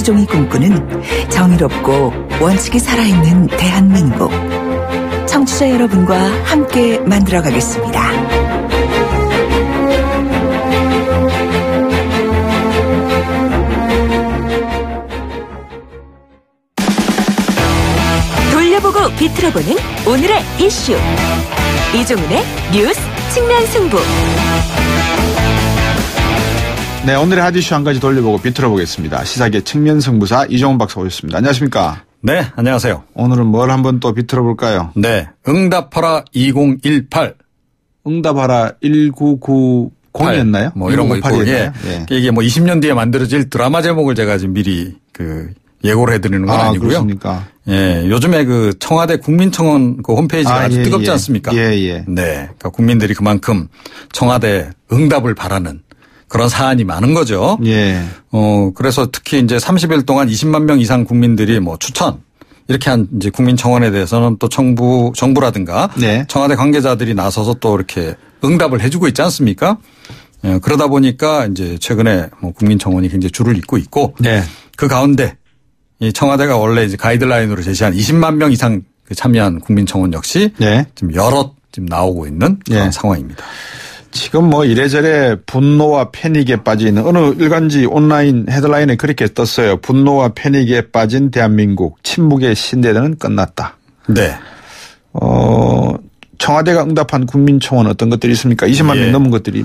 김수종이 꿈꾸는 정의롭고 원칙이 살아있는 대한민국. 청취자 여러분과 함께 만들어가겠습니다. 돌려보고 비틀어보는 오늘의 이슈. 이종훈의 뉴스 측면 승부. 네, 오늘의 핫 이슈 한 가지 돌려보고 비틀어보겠습니다. 시사계 측면 승부사 이종훈 박사 오셨습니다. 안녕하십니까? 네, 안녕하세요. 오늘은 뭘 한번 또 비틀어볼까요? 네, 응답하라 2018. 응답하라 1990이었나요? 뭐 이런 거 있고, 예. 이게 뭐 20년 뒤에 만들어질 드라마 제목을 제가 지금 미리 예고를 해드리는 건 아니고요. 그렇습니까? 예, 요즘에 청와대 국민청원 홈페이지가 아주 뜨겁지 않습니까? 예. 네, 그러니까 국민들이 그만큼 청와대 응답을 바라는 그런 사안이 많은 거죠. 예. 그래서 특히 이제 30일 동안 20만 명 이상 국민들이 추천 이렇게 한 이제 국민청원에 대해서는 또 정부라든가 네. 청와대 관계자들이 나서서 또 이렇게 응답을 해주고 있지 않습니까? 예, 그러다 보니까 이제 최근에 국민청원이 굉장히 줄을 잇고 있고 네. 그 가운데 이 청와대가 원래 이제 가이드라인으로 제시한 20만 명 이상 참여한 국민청원 역시 네. 지금 여럿 나오고 있는 그런 상황입니다. 지금 이래저래 분노와 패닉에 빠져 있는 어느 일간지 온라인 헤드라인에 그렇게 떴어요. 분노와 패닉에 빠진 대한민국 침묵의 신대는 끝났다. 네. 청와대가 응답한 국민청원 어떤 것들이 있습니까? 20만 명 넘은 것들이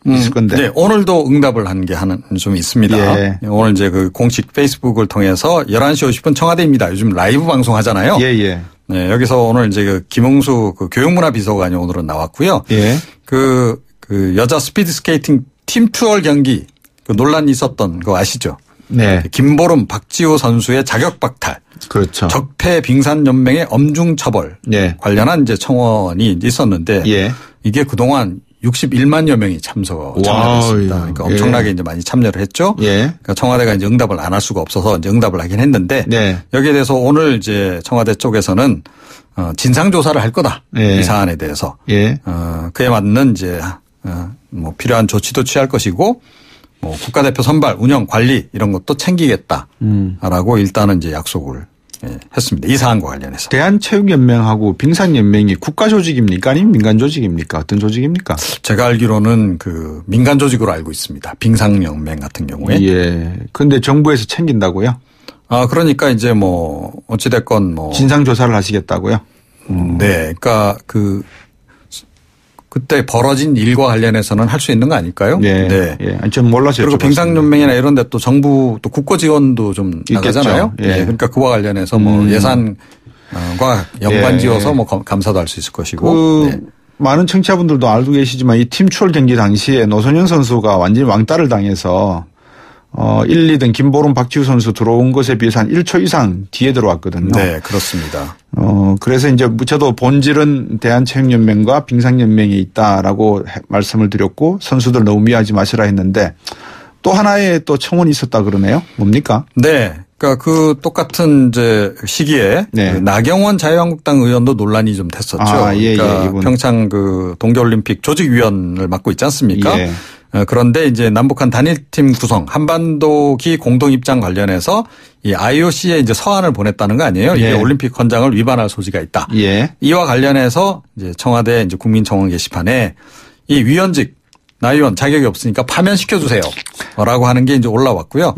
있을 건데. 네. 오늘도 응답을 한 게 좀 있습니다. 예. 오늘 이제 공식 페이스북을 통해서 11시 50분 청와대입니다. 요즘 라이브 방송하잖아요. 예. 네. 여기서 오늘 이제 김홍수 교육문화비서관이 오늘은 나왔고요. 예. 그 여자 스피드 스케이팅 팀 투어 경기 논란이 있었던 거 아시죠? 네. 김보름 박지호 선수의 자격 박탈. 그렇죠. 적폐 빙산연맹의 엄중 처벌 관련한 이제 청원이 있었는데 이게 그동안 61만여 명이 참여를 했습니다. 그러니까 엄청나게 이제 많이 참여를 했죠. 그러니까 청와대가 이제 응답을 안 할 수가 없어서 이제 응답을 하긴 했는데 여기에 대해서 오늘 이제 청와대 쪽에서는 진상조사를 할 거다. 이 사안에 대해서. 그에 맞는 이제 필요한 조치도 취할 것이고 국가대표 선발, 운영, 관리 이런 것도 챙기겠다라고 일단은 이제 약속을 했습니다. 이 사안과 관련해서. 대한체육연맹하고 빙산연맹이 국가조직입니까? 아니면 민간조직입니까? 어떤 조직입니까? 제가 알기로는 민간조직으로 알고 있습니다. 빙상연맹 같은 경우에. 예. 그런데 정부에서 챙긴다고요? 그러니까 이제 어찌됐건 진상조사를 하시겠다고요? 네. 그러니까 그때 벌어진 일과 관련해서는 할 수 있는 거 아닐까요? 네. 전 몰라서 그리고 빙상연맹이나 이런 데 또 정부 또 국고 지원도 좀 나가잖아요. 예. 그러니까 그와 관련해서 예산과 연관지어서 감사도 할 수 있을 것이고. 많은 청취자분들도 알고 계시지만 이 팀 추월 경기 당시에 노선현 선수가 완전히 왕따를 당해서 1, 2등 김보름 박지우 선수 들어온 것에 비해서 한 1초 이상 뒤에 들어왔거든요. 네, 그렇습니다. 그래서 이제 저도 본질은 대한체육연맹과 빙상연맹에 있다라고 말씀을 드렸고 선수들 너무 미워하지 마시라 했는데 또 하나의 또 청원이 있었다 그러네요. 뭡니까? 네. 그러니까 똑같은 이제 시기에 나경원 자유한국당 의원도 논란이 좀 됐었죠. 그러니까 평창 동계올림픽 조직위원을 맡고 있지 않습니까? 그런데 이제 남북한 단일팀 구성 한반도기 공동입장 관련해서 이 IOC에 이제 서한을 보냈다는 거 아니에요? 이게 올림픽 헌장을 위반할 소지가 있다. 이와 관련해서 이제 청와대 이제 국민청원 게시판에 이 위원직 나 의원 자격이 없으니까 파면시켜 주세요. 라고 하는 게 이제 올라왔고요.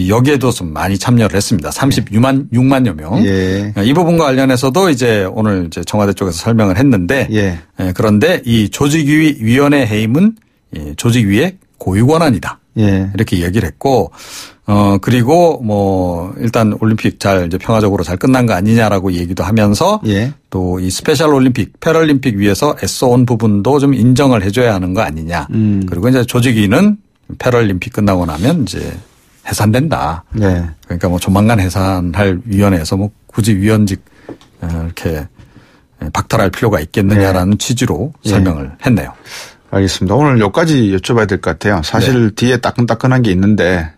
여기에도 좀 많이 참여를 했습니다. 36만여 명. 이 부분과 관련해서도 이제 오늘 이제 청와대 쪽에서 설명을 했는데 그런데 이 조직위원회 해임은 조직위의 고유 권한이다. 이렇게 얘기를 했고 그리고 일단 올림픽 이제 평화적으로 잘 끝난 거 아니냐라고 얘기도 하면서 또 이 스페셜 올림픽, 패럴림픽 위해서 애써온 부분도 좀 인정을 해줘야 하는 거 아니냐. 그리고 이제 조직위는 패럴림픽 끝나고 나면 이제 해산된다. 그러니까 조만간 해산할 위원회에서 굳이 위원직 이렇게 박탈할 필요가 있겠느냐라는 취지로 설명을 했네요. 알겠습니다. 오늘 여기까지 여쭤봐야 될 것 같아요. 사실 뒤에 따끈따끈한 게 있는데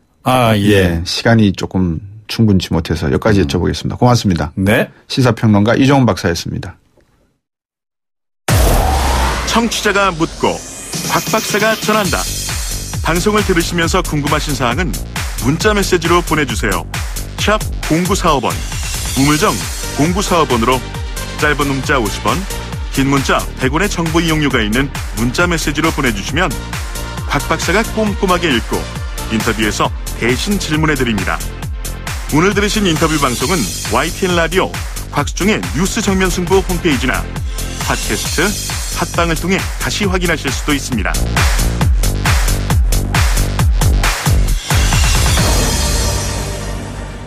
시간이 조금 충분치 못해서 여기까지 여쭤보겠습니다. 고맙습니다. 네. 시사평론가 이종훈 박사였습니다. 청취자가 묻고 박 박사가 전한다. 방송을 들으시면서 궁금하신 사항은 문자 메시지로 보내주세요. 샵 0945번, 우물정 0945번으로 짧은 문자 50원, 긴 문자 100원의 정보 이용료가 있는 문자 메시지로 보내주시면 박 박사가 꼼꼼하게 읽고 인터뷰에서 대신 질문해드립니다. 오늘 들으신 인터뷰 방송은 YTN 라디오 곽수중의 뉴스 정면 승부 홈페이지나 팟캐스트 팟빵을 통해 다시 확인하실 수도 있습니다.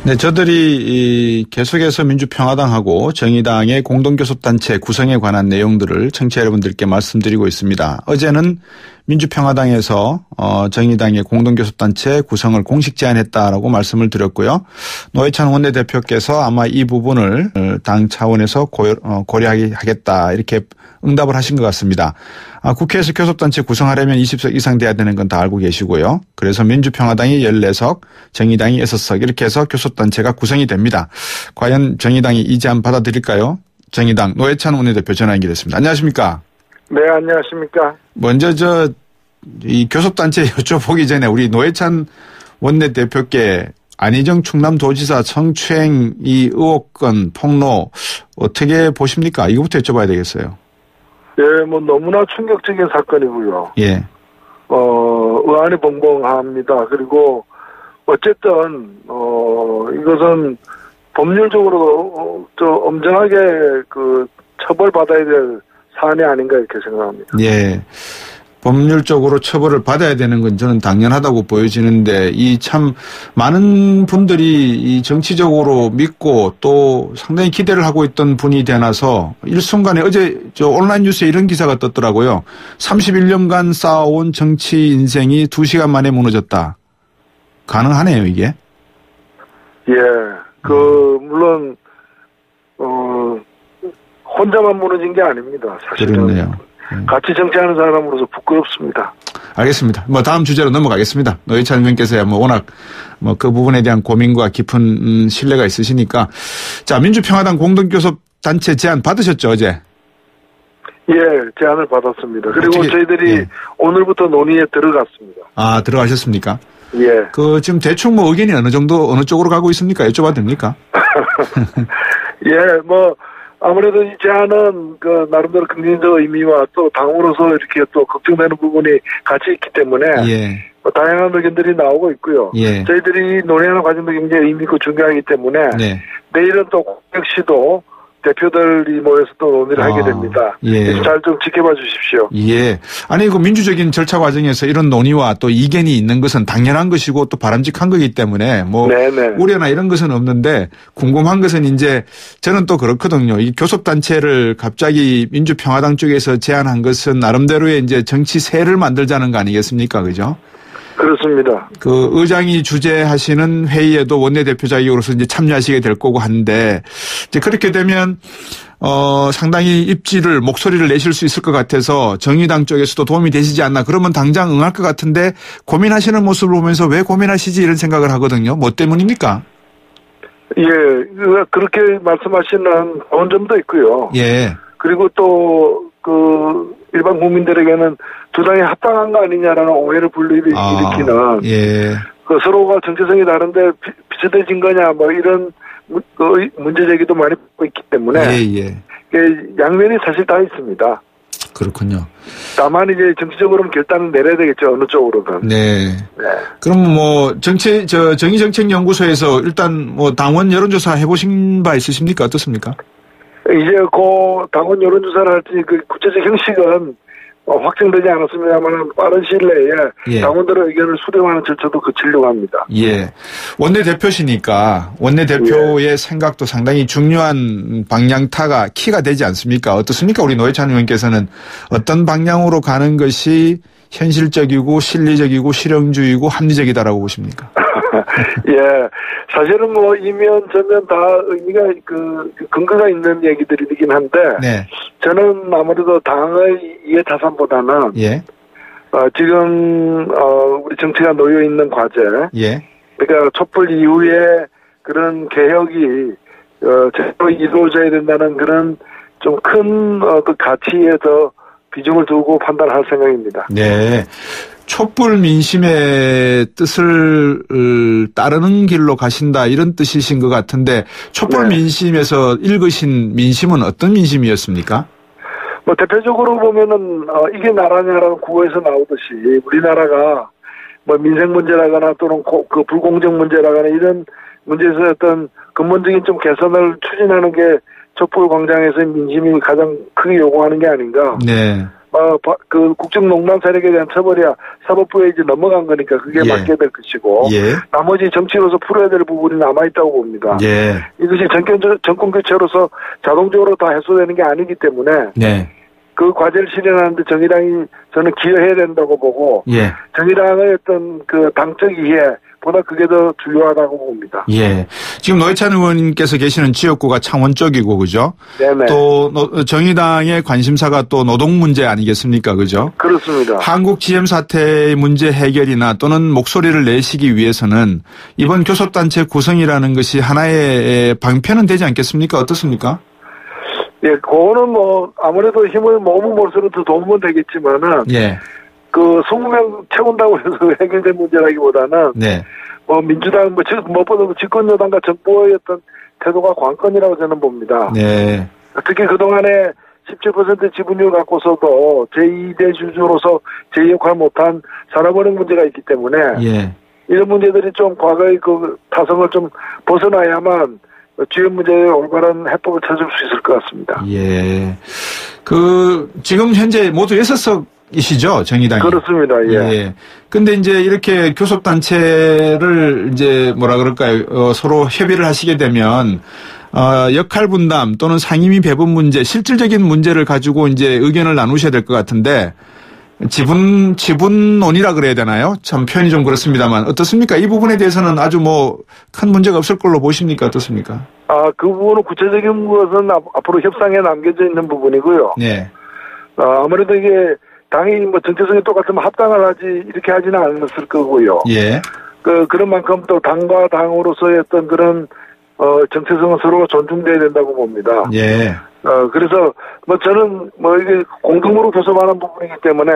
네, 저들이 계속해서 민주평화당하고 정의당의 공동교섭단체 구성에 관한 내용들을 청취자 여러분들께 말씀드리고 있습니다. 어제는 민주평화당에서 정의당의 공동교섭단체 구성을 공식 제안했다라고 말씀을 드렸고요. 노회찬 원내대표께서 아마 이 부분을 당 차원에서 고려하겠다 이렇게 응답을 하신 것 같습니다. 국회에서 교섭단체 구성하려면 20석 이상 돼야 되는 건 다 알고 계시고요. 그래서 민주평화당이 14석, 정의당이 6석 이렇게 해서 교섭단체가 구성이 됩니다. 과연 정의당이 이 제안 받아들일까요? 정의당 노회찬 원내대표 전화 연결됐습니다. 안녕하십니까? 네, 안녕하십니까? 먼저 이 교섭단체 여쭤보기 전에 우리 노회찬 원내대표께 안희정 충남도지사 성추행 이 의혹건 폭로 어떻게 보십니까? 이거부터 여쭤봐야 되겠어요. 예, 뭐 너무나 충격적인 사건이고요. 예. 의안이 벙벙합니다. 그리고 어쨌든 이것은 법률적으로 엄정하게 처벌받아야 될 사안이 아닌가 이렇게 생각합니다. 예. 법률적으로 처벌을 받아야 되는 건 저는 당연하다고 보여지는데 이 참 많은 분들이 이 정치적으로 믿고 또 상당히 기대를 하고 있던 분이 되나서 일순간에 어제 온라인 뉴스에 이런 기사가 떴더라고요. 31년간 쌓아온 정치 인생이 2시간 만에 무너졌다. 가능하네요, 이게? 예. 물론 혼자만 무너진 게 아닙니다. 사실은. 그렇네요. 같이 정치하는 사람으로서 부끄럽습니다. 알겠습니다. 다음 주제로 넘어가겠습니다. 노회찬 의원께서야 워낙 그 부분에 대한 고민과 깊은 신뢰가 있으시니까. 자, 민주평화당 공동교섭단체 제안 받으셨죠, 어제? 예, 제안을 받았습니다. 그리고 저희들이 오늘부터 논의에 들어갔습니다. 아, 들어가셨습니까? 예. 지금 대충 의견이 어느 쪽으로 가고 있습니까? 여쭤봐도 됩니까? 예, 아무래도 이 제안은 나름대로 긍정적 의미와 또 당으로서 이렇게 또 걱정되는 부분이 같이 있기 때문에 다양한 의견들이 나오고 있고요. 예. 저희들이 논의하는 과정도 굉장히 의미 있고 중요하기 때문에 내일은 또 역시도 대표들이 모여서 또 논의를 하게 됩니다. 잘 좀 지켜봐 주십시오. 예. 아니, 민주적인 절차 과정에서 이런 논의와 또 이견이 있는 것은 당연한 것이고 또 바람직한 거기 때문에 우려나 이런 것은 없는데 궁금한 것은 이제 저는 또 그렇거든요. 이 교섭단체를 갑자기 민주평화당 쪽에서 제안한 것은 나름대로의 이제 정치 세를 만들자는 거 아니겠습니까? 그죠? 그렇습니다. 의장이 주재하시는 회의에도 원내대표 자격으로서 이제 참여하시게 될 거고 한데, 이제 그렇게 되면, 상당히 목소리를 내실 수 있을 것 같아서 정의당 쪽에서도 도움이 되시지 않나. 그러면 당장 응할 것 같은데 고민하시는 모습을 보면서 왜 고민하시지 이런 생각을 하거든요. 뭐 때문입니까? 예, 그렇게 말씀하시는 좋은 점도 있고요. 예. 그리고 또, 일반 국민들에게는 두 당이 합당한 거 아니냐라는 오해를 일으키는 서로가 정체성이 다른데 비슷해진 거냐 이런 문제 제기도 많이 받고 있기 때문에 양면이 사실 다 있습니다. 그렇군요. 다만 이제 정치적으로는 결단을 내려야 되겠죠, 어느 쪽으로든. 네. 그럼 정의정책연구소에서 일단 당원 여론조사 해보신 바 있으십니까? 어떻습니까? 이제 당원 여론조사를 할 때 구체적 형식은 확정되지 않았습니다만 빠른 시일 내에 당원들의 의견을 수렴하는 절차도 거치려고 합니다. 예. 원내대표시니까 원내대표의 생각도 상당히 중요한 방향타가 키가 되지 않습니까? 어떻습니까? 우리 노회찬 의원께서는 어떤 방향으로 가는 것이 현실적이고 실리적이고 실용주의고 합리적이다라고 보십니까? 예. 사실은 이면 저면 다 의미가 근거가 있는 얘기들이긴 한데 저는 아무래도 당의 이해 타산보다는 지금 우리 정치가 놓여 있는 과제 그러니까 촛불 이후에 그런 개혁이 제대로 이루어져야 된다는 그런 좀 큰 가치에 더 비중을 두고 판단할 생각입니다. 네. 촛불 민심의 뜻을 따르는 길로 가신다 이런 뜻이신 것 같은데 촛불 네. 민심에서 읽으신 민심은 어떤 민심이었습니까? 뭐 대표적으로 보면은 이게 나라냐라는 구호에서 나오듯이 우리나라가 뭐 민생 문제라거나 또는 그 불공정 문제라거나 이런 문제에서 어떤 근본적인 좀 개선을 추진하는 게 촛불 광장에서의 민심이 가장 크게 요구하는 게 아닌가. 네. 그 국정농단 세력에 대한 처벌이야 사법부에 이제 넘어간 거니까 그게 예. 맞게 될 것이고 예. 나머지 정치로서 풀어야 될 부분이 남아있다고 봅니다. 예. 이것이 정권 교체로서 자동적으로 다 해소되는 게 아니기 때문에 네. 그 과제를 실현하는데 정의당이 저는 기여해야 된다고 보고 예. 정의당의 어떤 그 당적 이해보다 그게 더 중요하다고 봅니다. 예. 지금 노회찬 의원님께서 계시는 지역구가 창원 쪽이고 그죠? 네네. 또 정의당의 관심사가 또 노동 문제 아니겠습니까? 그죠? 그렇습니다. 한국 GM 사태의 문제 해결이나 또는 목소리를 내시기 위해서는 이번 교섭단체 구성이라는 것이 하나의 방편은 되지 않겠습니까? 어떻습니까? 예, 그거는 뭐 아무래도 힘을 모으면 모을수록 더 도움은 되겠지만은 예. 그 20명 채운다고 해서 해결된 문제라기보다는 네. 뭐 민주당 무엇보다 집권 여당과 정부의 어떤 태도가 관건이라고 저는 봅니다. 네. 특히 그동안에 17% 지분율 갖고서도 제2대 주주로서 제 역할 못한 산업은행 문제가 있기 때문에 예. 이런 문제들이 좀 과거의 그 타성을 좀 벗어나야만 GM 문제의 올바른 해법을 찾을 수 있을 것 같습니다. 예. 지금 현재 모두 6석이시죠, 정의당이? 그렇습니다, 예. 예. 근데 이제 이렇게 교섭단체를 이제 뭐라 그럴까요, 서로 협의를 하시게 되면, 역할 분담 또는 상임위 배분 문제, 실질적인 문제를 가지고 이제 의견을 나누셔야 될 것 같은데, 지분론이라 그래야 되나요? 참 표현이 좀 그렇습니다만 어떻습니까? 이 부분에 대해서는 아주 뭐 큰 문제가 없을 걸로 보십니까? 어떻습니까? 그 부분은 구체적인 것은 앞으로 협상에 남겨져 있는 부분이고요. 네. 아무래도 이게 당이 뭐 정체성이 똑같으면 합당을 하지 이렇게 하지는 않았을 거고요. 예. 그런 만큼 또 당과 당으로서의 어떤 그런 정체성은 서로 존중돼야 된다고 봅니다. 예. 그래서 뭐 저는 뭐 이게 공동으로 교섭하는 부분이기 때문에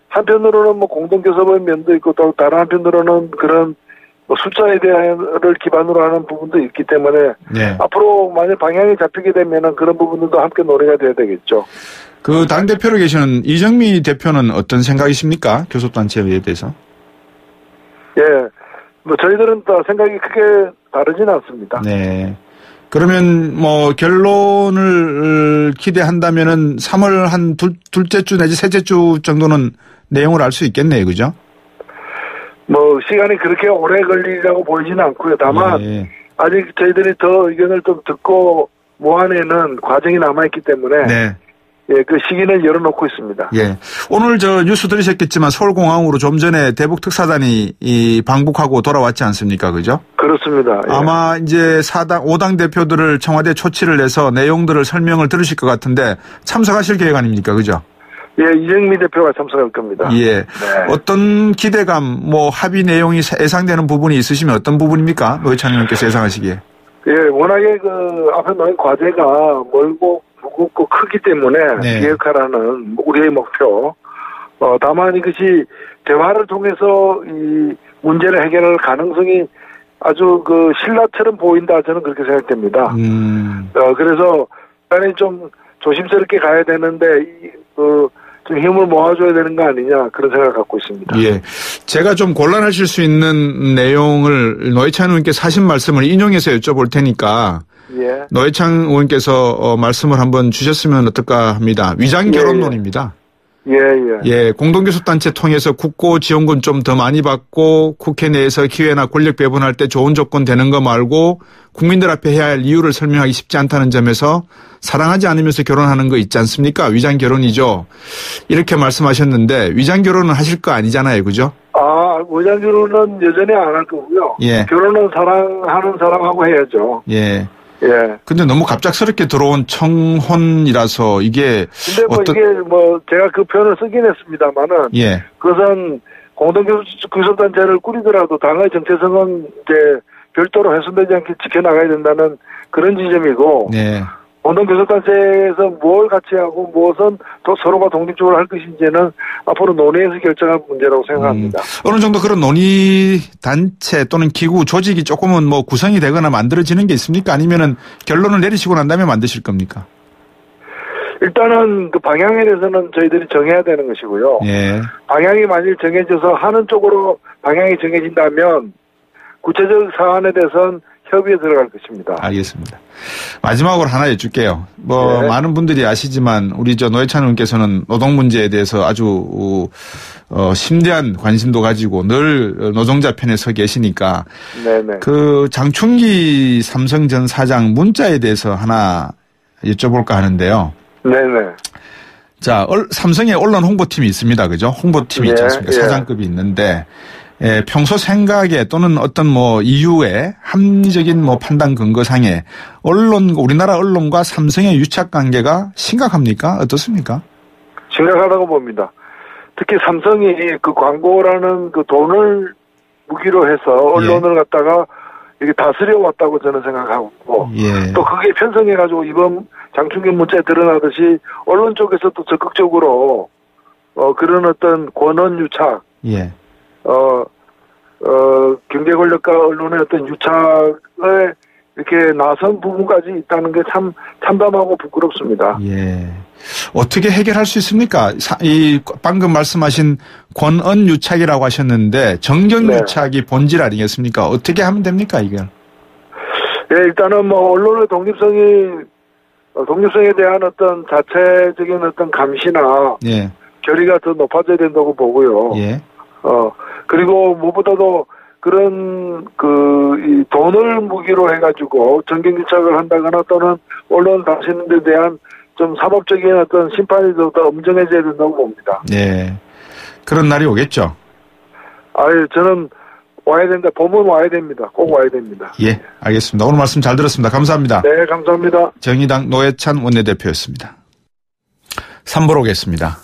한편으로는 뭐 공동 교섭의 면도 있고 또 다른 한편으로는 그런 뭐 숫자에 대한을 기반으로 하는 부분도 있기 때문에 네. 앞으로 만약 방향이 잡히게 되면은 그런 부분들도 함께 논의가 돼야 되겠죠. 그 당대표로 계시는 이정미 대표는 어떤 생각이십니까? 교섭단체에 대해서? 예. 뭐 저희들은 또 생각이 크게 다르진 않습니다. 네. 그러면 뭐 결론을 기대한다면은 3월 한 둘째 주 내지 셋째 주 정도는 내용을 알 수 있겠네요. 그죠? 뭐 시간이 그렇게 오래 걸리라고 보이지는 않고요. 다만 예. 아직 저희들이 더 의견을 좀 듣고 모아내는 과정이 남아있기 때문에 네. 예, 그 시기는 열어놓고 있습니다. 예. 오늘 뉴스 들으셨겠지만 서울공항으로 좀 전에 대북 특사단이 방북하고 돌아왔지 않습니까? 그죠? 그렇습니다. 예. 아마 이제 5당 대표들을 청와대 초치를 해서 내용들을 설명을 들으실 것 같은데 참석하실 계획 아닙니까? 그죠? 예, 이정미 대표가 참석할 겁니다. 예. 네. 어떤 기대감, 합의 내용이 예상되는 부분이 있으시면 어떤 부분입니까? 노회찬 의원께서 예상하시기에. 예, 워낙에 앞에 놓인 과제가 멀고 무겁고 크기 때문에 네. 기획하라는 우리의 목표. 다만 이것이 대화를 통해서 이 문제를 해결할 가능성이 아주 신라처럼 보인다 저는 그렇게 생각됩니다. 그래서 약간의 좀 조심스럽게 가야 되는데 좀 힘을 모아줘야 되는 거 아니냐 그런 생각을 갖고 있습니다. 예, 제가 좀 곤란하실 수 있는 내용을 노회찬 의원께서 하신 말씀을 인용해서 여쭤볼 테니까. 예. 노회찬 의원께서 말씀을 한번 주셨으면 어떨까 합니다. 위장 결혼론입니다. 예, 공동교섭단체 통해서 국고 지원금 좀 더 많이 받고 국회 내에서 기회나 권력 배분할 때 좋은 조건 되는 거 말고 국민들 앞에 해야 할 이유를 설명하기 쉽지 않다는 점에서 사랑하지 않으면서 결혼하는 거 있지 않습니까? 위장 결혼이죠. 이렇게 말씀하셨는데 위장 결혼은 하실 거 아니잖아요. 그죠? 위장 결혼은 여전히 안 할 거고요. 예. 결혼은 사랑하는 사람하고 해야죠. 예. 예. 근데 너무 갑작스럽게 들어온 청혼이라서 이게. 근데 이게 제가 그 표현을 쓰긴 했습니다만은. 예. 그것은 공동교섭단체를 꾸리더라도 당의 정체성은 이제 별도로 훼손되지 않게 지켜나가야 된다는 그런 지점이고. 네. 공동교섭단체에서 뭘 같이 하고 무엇은 또 서로가 독립적으로 할 것인지는 앞으로 논의해서 결정할 문제라고 생각합니다. 어느 정도 그런 논의 단체 또는 기구 조직이 조금은 뭐 구성이 되거나 만들어지는 게 있습니까? 아니면은 결론을 내리시고 난 다음에 만드실 겁니까? 일단은 그 방향에 대해서는 저희들이 정해야 되는 것이고요. 예. 방향이 만일 정해져서 하는 쪽으로 방향이 정해진다면 구체적 사안에 대해서는 협의에 들어갈 것입니다. 알겠습니다. 마지막으로 하나 여쭐게요. 뭐, 네. 많은 분들이 아시지만, 우리 노회찬 의원께서는 노동 문제에 대해서 아주, 심대한 관심도 가지고 늘 노동자 편에 서 계시니까. 네네. 그 장충기 삼성 전 사장 문자에 대해서 하나 여쭤볼까 하는데요. 네네. 자, 삼성의 언론 홍보팀이 있습니다. 그죠? 홍보팀이 있지 않습니까? 사장급이 있는데, 예, 평소 생각에 또는 어떤 뭐 이유에 합리적인 뭐 판단 근거상에 우리나라 언론과 삼성의 유착 관계가 심각합니까? 어떻습니까? 심각하다고 봅니다. 특히 삼성이 그 광고라는 그 돈을 무기로 해서 언론을 갖다가 이렇게 다스려 왔다고 저는 생각하고 또 그게 편성해가지고 이번 장충기 문자에 드러나듯이 언론 쪽에서도 적극적으로 그런 어떤 권한 유착 경제 권력과 언론의 어떤 유착에 이렇게 나선 부분까지 있다는 게 참 참담하고 부끄럽습니다. 예. 어떻게 해결할 수 있습니까? 이 방금 말씀하신 권한 유착이라고 하셨는데 정경 유착이 본질 아니겠습니까? 어떻게 하면 됩니까, 이게? 예, 일단은 뭐 언론의 독립성에 대한 어떤 자체적인 어떤 감시나 결의가 더 높아져야 된다고 보고요. 그리고 무엇보다도 그런 이 돈을 무기로 해가지고 정경유착을 한다거나 또는 언론 당신에 대한 좀 사법적인 어떤 심판이 더 엄정해져야 된다고 봅니다. 네, 그런 날이 오겠죠. 저는 와야 된다. 봄은 와야 됩니다. 꼭 와야 됩니다. 예, 알겠습니다. 오늘 말씀 잘 들었습니다. 감사합니다. 네, 감사합니다. 정의당 노회찬 원내대표였습니다. 3부로 오겠습니다.